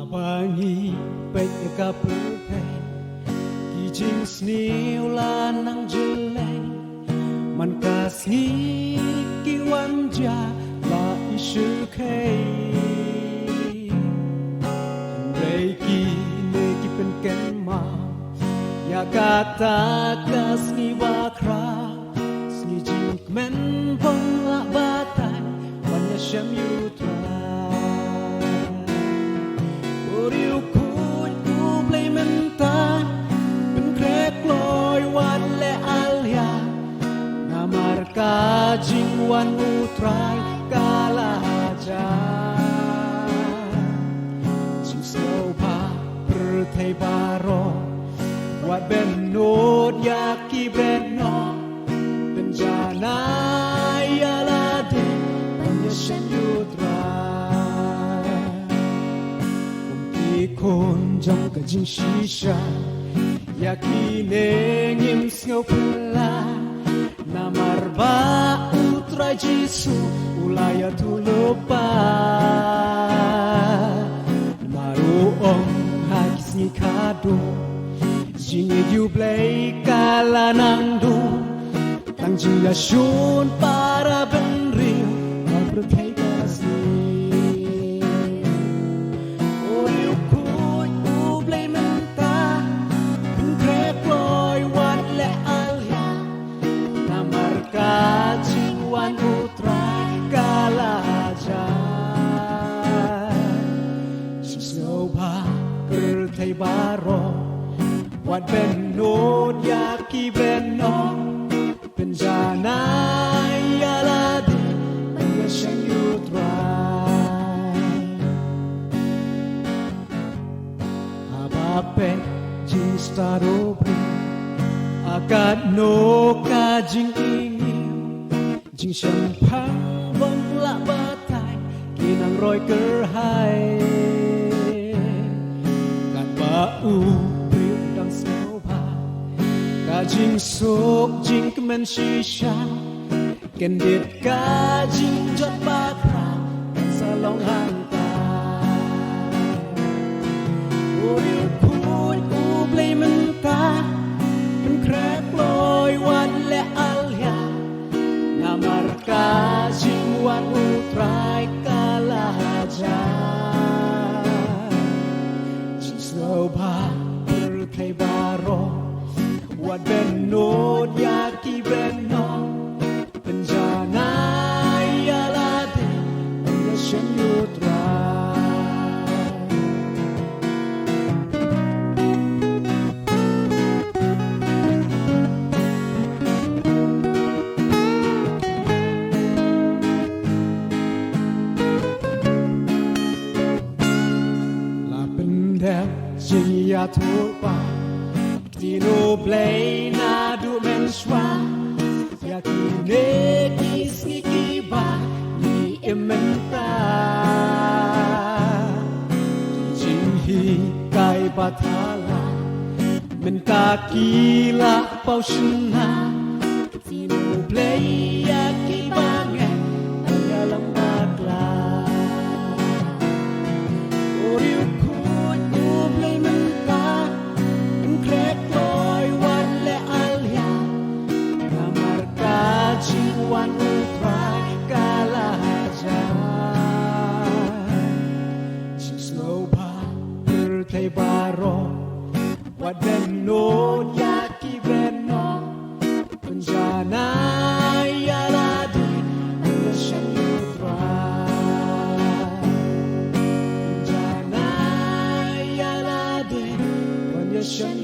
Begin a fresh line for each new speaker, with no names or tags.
Abangi baiknya kapelpen Kijing sniu lanang jeleng Man kasih kiwan ja la isu kei Reiki neki pen ken ma Ya kata kasni bakra Sni jing men pong la batai Wanya syam yutra Riu kuj ku blei mentah Ben krek loi wan le alia Namar kajing wan utrai kalaja Jing slow pa perthei baro Wat ben nod yaki beno Ben janai alade Banya shen yutra Kon jong ka jing shisha Yakine ngim sngaw pula Namar ba utray jisu Ulaya tulupa Maruong hagis ni kado Jingi jublay kalanang do Tang jing la shun para benriu Malberkay kasni Baro Wat ben nod yaki beno Ben janai alade Banya syang yutrai Abape jing starobri Agad no ka jing ingin Jing syang pang bong la batai Kinang roy kerhai Priu snow pa Kajing sok jing kemen shisha Kendit kajing jot bakra Dan salong hanta Uriu kuj ublay mentah Ben krek loi wan le alia Namar kajing wan utrai kalaja Sloba berkay baro Wat ben nod yaki beno Penjanai alade Banya syang yutra Jia tupa Tino blay na du menswa Yakine kisni kiba Ni ementa Jing hi kai batala Mentakila pau shina Tino blay yakibange Ayalang bakla Wan utrai kalaja Jing slow pa perthei baro Wat ben nod yaki beno Penjanai alade Banya syang yutrai Penjanai alade Banya syang